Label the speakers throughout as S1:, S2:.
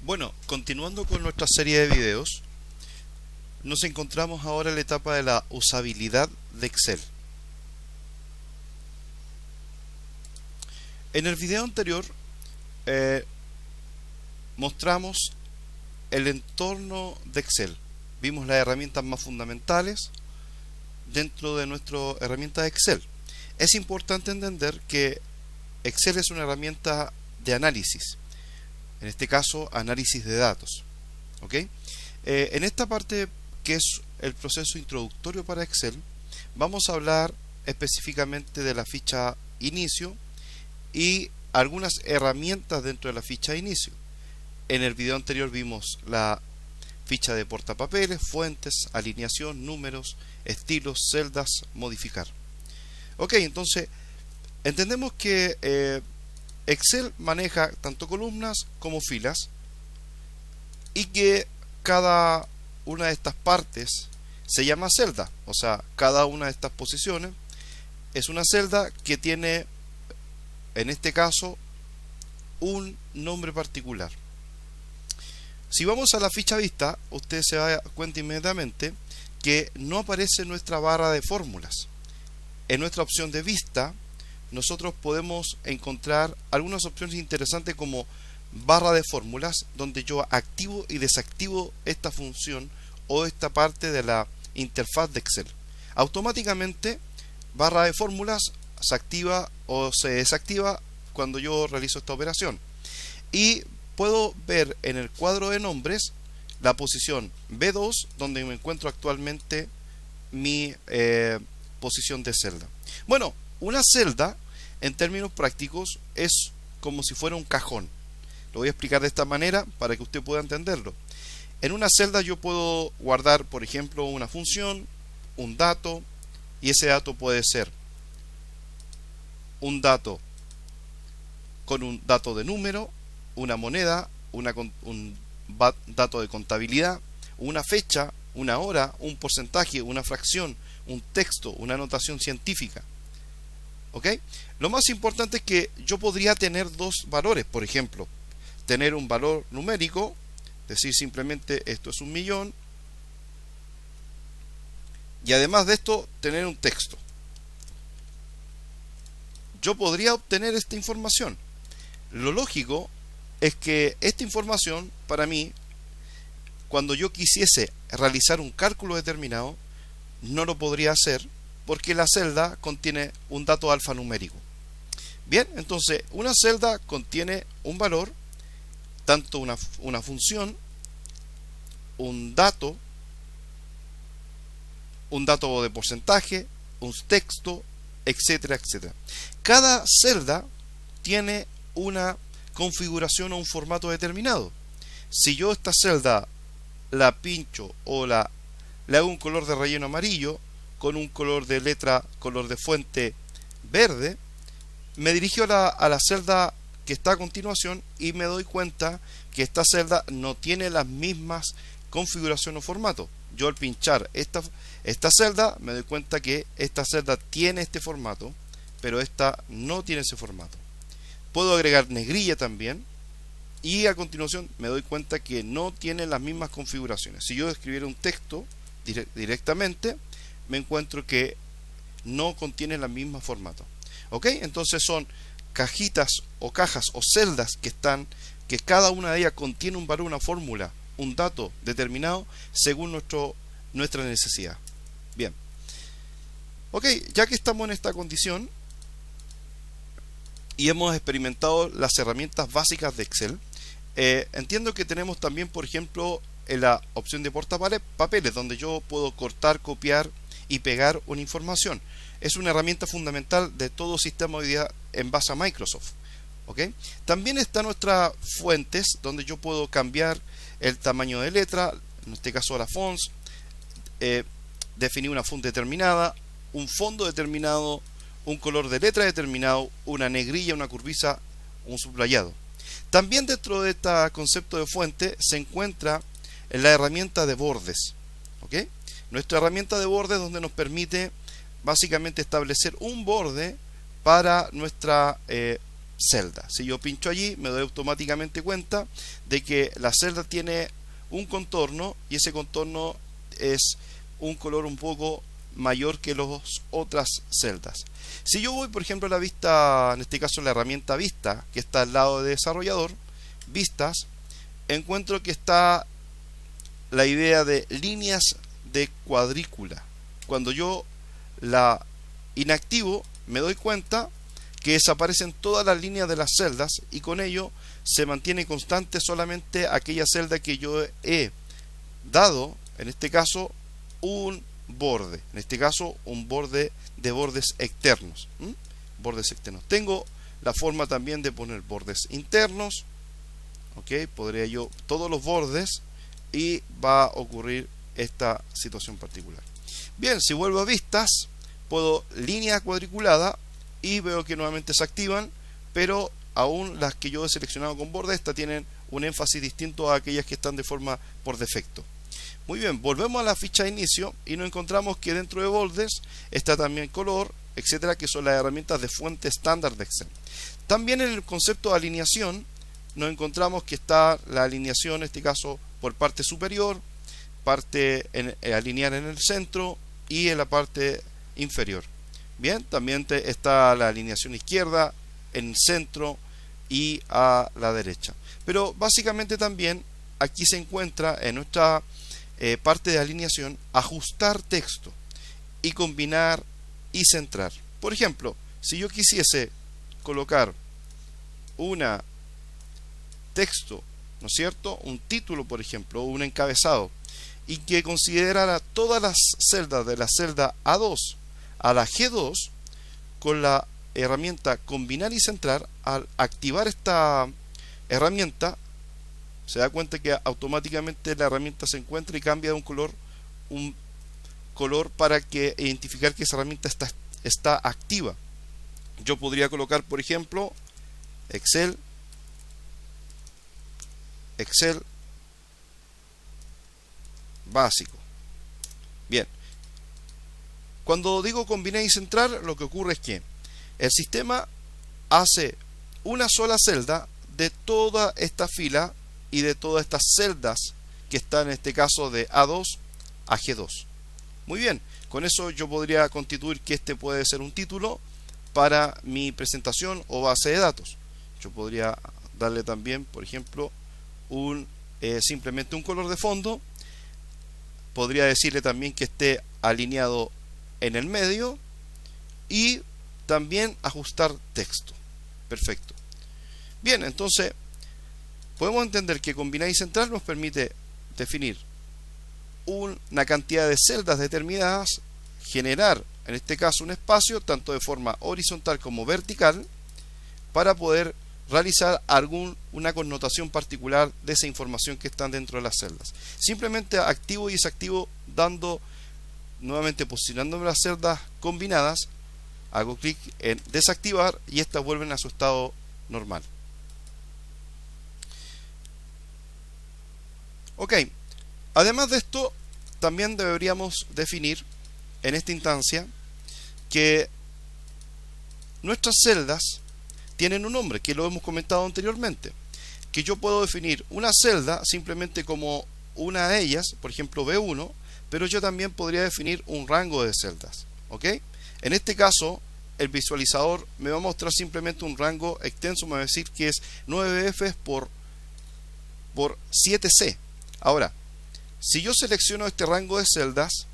S1: Bueno, continuando con nuestra serie de videos, nos encontramos ahora en la etapa de la usabilidad de Excel. En el video anterior mostramos el entorno de Excel. Vimos las herramientas más fundamentales dentro de nuestra herramienta de Excel. Es importante entender que Excel es una herramienta de análisis. En este caso, análisis de datos. ¿Ok? En esta parte, que es el proceso introductorio para Excel, vamos a hablar específicamente de la ficha inicio y algunas herramientas dentro de la ficha inicio. En el video anterior vimos la ficha de portapapeles, fuentes, alineación, números, estilos, celdas, modificar. Ok, entonces entendemos que Excel maneja tanto columnas como filas y que cada una de estas partes se llama celda, o sea, cada una de estas posiciones es una celda que tiene, en este caso, un nombre particular. Si vamos a la ficha vista, usted se da cuenta inmediatamente que no aparece nuestra barra de fórmulas. En nuestra opción de vista, nosotros podemos encontrar algunas opciones interesantes como barra de fórmulas, donde yo activo y desactivo esta función o esta parte de la interfaz de Excel. Automáticamente, barra de fórmulas se activa o se desactiva cuando yo realizo esta operación. Y puedo ver en el cuadro de nombres la posición B2, donde me encuentro actualmente mi posición de celda. Bueno, una celda, en términos prácticos, es como si fuera un cajón. Lo voy a explicar de esta manera para que usted pueda entenderlo. En una celda yo puedo guardar, por ejemplo, una función, un dato, y ese dato puede ser un dato con un dato de número, una moneda, un dato de contabilidad, una fecha, una hora, un porcentaje, una fracción, un texto, una anotación científica. ¿Ok? Lo más importante es que yo podría tener dos valores, por ejemplo, tener un valor numérico, decir simplemente esto es 1.000.000, y además de esto tener un texto. Yo podría obtener esta información. Lo lógico es que esta información, para mí, cuando yo quisiese realizar un cálculo determinado, no lo podría hacer porque la celda contiene un dato alfanumérico. Bien, entonces una celda contiene un valor, tanto una función, un dato de porcentaje, un texto, etcétera, etcétera. Cada celda tiene una configuración o un formato determinado. Si yo esta celda la pincho o le hago un color de relleno amarillo con un color de letra, color de fuente verde, me dirijo a la celda que está a continuación y me doy cuenta que esta celda no tiene las mismas configuración o formato. Yo al pinchar esta celda me doy cuenta que esta celda tiene este formato, pero esta no tiene ese formato. Puedo agregar negrilla también y a continuación me doy cuenta que no tiene las mismas configuraciones. Si yo escribiera un texto directamente, me encuentro que no contiene el mismo formato. ¿Ok? Entonces son cajitas o cajas o celdas que cada una de ellas contiene un valor, una fórmula, un dato determinado según nuestra necesidad. Bien. Ok, ya que estamos en esta condición y hemos experimentado las herramientas básicas de Excel, entiendo que tenemos también, por ejemplo, en la opción de portapapeles, donde yo puedo cortar, copiar y pegar una información. Es una herramienta fundamental de todo sistema hoy día en base a Microsoft. ¿Ok? También está nuestras fuentes, donde yo puedo cambiar el tamaño de letra, en este caso la fonts, definir una font determinada, un fondo determinado, un color de letra determinado, una negrilla, una curviza, un subrayado. También dentro de este concepto de fuente se encuentra la herramienta de bordes. ¿Ok? Nuestra herramienta de bordes, donde nos permite básicamente establecer un borde para nuestra celda. Si yo pincho allí, me doy automáticamente cuenta de que la celda tiene un contorno y ese contorno es un color un poco mayor que las otras celdas. Si yo voy, por ejemplo, a la vista, en este caso la herramienta vista, que está al lado de desarrollador, vistas, encuentro que está la idea de líneas de cuadrícula. Cuando yo la inactivo, me doy cuenta que desaparecen todas las líneas de las celdas y con ello se mantiene constante solamente aquella celda que yo he dado, en este caso un borde, en este caso un borde de bordes externos. Bordes externos. Tengo la forma también de poner bordes internos. Ok, podría yo todos los bordes y va a ocurrir esta situación particular. Bien, si vuelvo a vistas, puedo línea cuadriculada y veo que nuevamente se activan, pero aún las que yo he seleccionado con borde, estas tienen un énfasis distinto a aquellas que están de forma por defecto. Muy bien, volvemos a la ficha de inicio y nos encontramos que dentro de bordes está también color, etcétera, que son las herramientas de fuente estándar de Excel. También en el concepto de alineación nos encontramos que está la alineación, en este caso por parte superior, parte alinear en el centro y en la parte inferior. Bien, también está la alineación izquierda, en el centro y a la derecha. Pero básicamente también aquí se encuentra en nuestra parte de alineación ajustar texto y combinar y centrar. Por ejemplo, si yo quisiese colocar una texto, ¿no es cierto? Un título, por ejemplo, o un encabezado, y que considerara todas las celdas de la celda A2 a la G2 con la herramienta combinar y centrar. Al activar esta herramienta, se da cuenta que automáticamente la herramienta se encuentra y cambia de un color para que identificar que esa herramienta está activa. Yo podría colocar, por ejemplo, Excel básico. Bien, cuando digo combinar y centrar, lo que ocurre es que el sistema hace una sola celda de toda esta fila y de todas estas celdas que están en este caso de A2 a G2. Muy bien, con eso yo podría constituir que este puede ser un título para mi presentación o base de datos. Yo podría darle también, por ejemplo, simplemente un color de fondo. Podría decirle también que esté alineado en el medio y también ajustar texto. Perfecto. Bien, entonces podemos entender que combinar y centrar nos permite definir una cantidad de celdas determinadas, generar en este caso un espacio tanto de forma horizontal como vertical para poder realizar una connotación particular de esa información que están dentro de las celdas. Simplemente activo y desactivo, dando nuevamente, posicionándome las celdas combinadas, hago clic en desactivar y estas vuelven a su estado normal. Ok, además de esto, también deberíamos definir en esta instancia que nuestras celdas tienen un nombre, que lo hemos comentado anteriormente, que yo puedo definir una celda simplemente como una de ellas, por ejemplo B1, pero yo también podría definir un rango de celdas. ¿Ok? En este caso, el visualizador me va a mostrar simplemente un rango extenso, me va a decir que es 9F por 7C. Ahora, si yo selecciono este rango de celdas,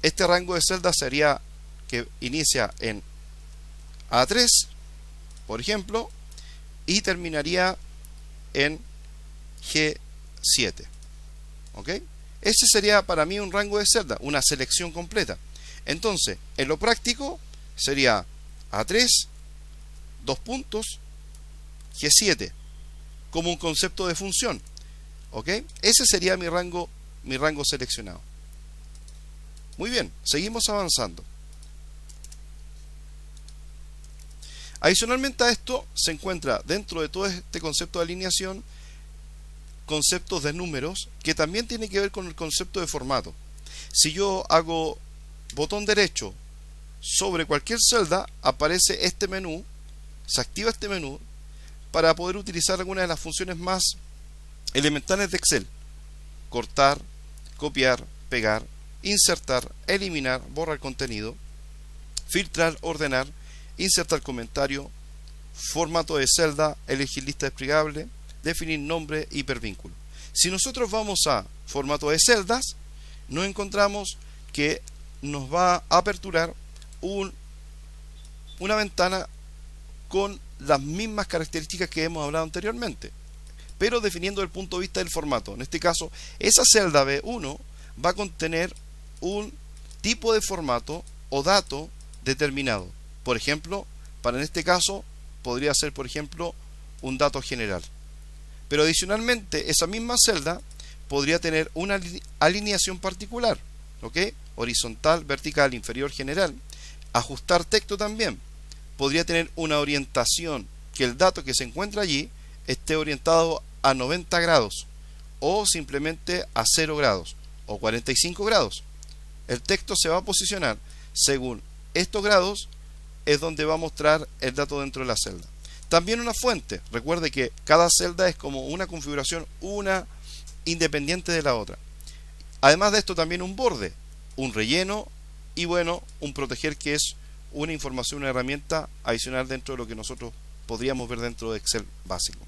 S1: este rango de celdas sería que inicia en A3, por ejemplo, y terminaría en G7. ¿Ok? Ese sería para mí un rango de celda, una selección completa. Entonces, en lo práctico sería A3, 2 puntos, G7, como un concepto de función. ¿Ok? Ese sería mi rango seleccionado. Muy bien, seguimos avanzando. Adicionalmente a esto, se encuentra dentro de todo este concepto de alineación conceptos de números que también tiene que ver con el concepto de formato. Si yo hago botón derecho sobre cualquier celda, aparece este menú se activa este menú para poder utilizar algunas de las funciones más elementales de Excel: cortar, copiar, pegar, insertar, eliminar, borrar contenido, filtrar, ordenar, insertar comentario, formato de celda, elegir lista desplegable, definir nombre, hipervínculo. Si nosotros vamos a formato de celdas, nos encontramos que nos va a aperturar una ventana con las mismas características que hemos hablado anteriormente, pero definiendo el punto de vista del formato. En este caso, esa celda B1 va a contener un tipo de formato o dato determinado. Por ejemplo, para en este caso podría ser, por ejemplo, un dato general. Pero adicionalmente, esa misma celda podría tener una alineación particular, ¿ok? Horizontal, vertical, inferior, general. Ajustar texto también. Podría tener una orientación, que el dato que se encuentra allí esté orientado a 90 grados o simplemente a 0 grados o 45 grados. El texto se va a posicionar según estos grados, es donde va a mostrar el dato dentro de la celda. También una fuente. Recuerde que cada celda es como una configuración, una independiente de la otra. Además de esto, también un borde, un relleno y bueno, un proteger, que es una información, una herramienta adicional dentro de lo que nosotros podríamos ver dentro de Excel básico.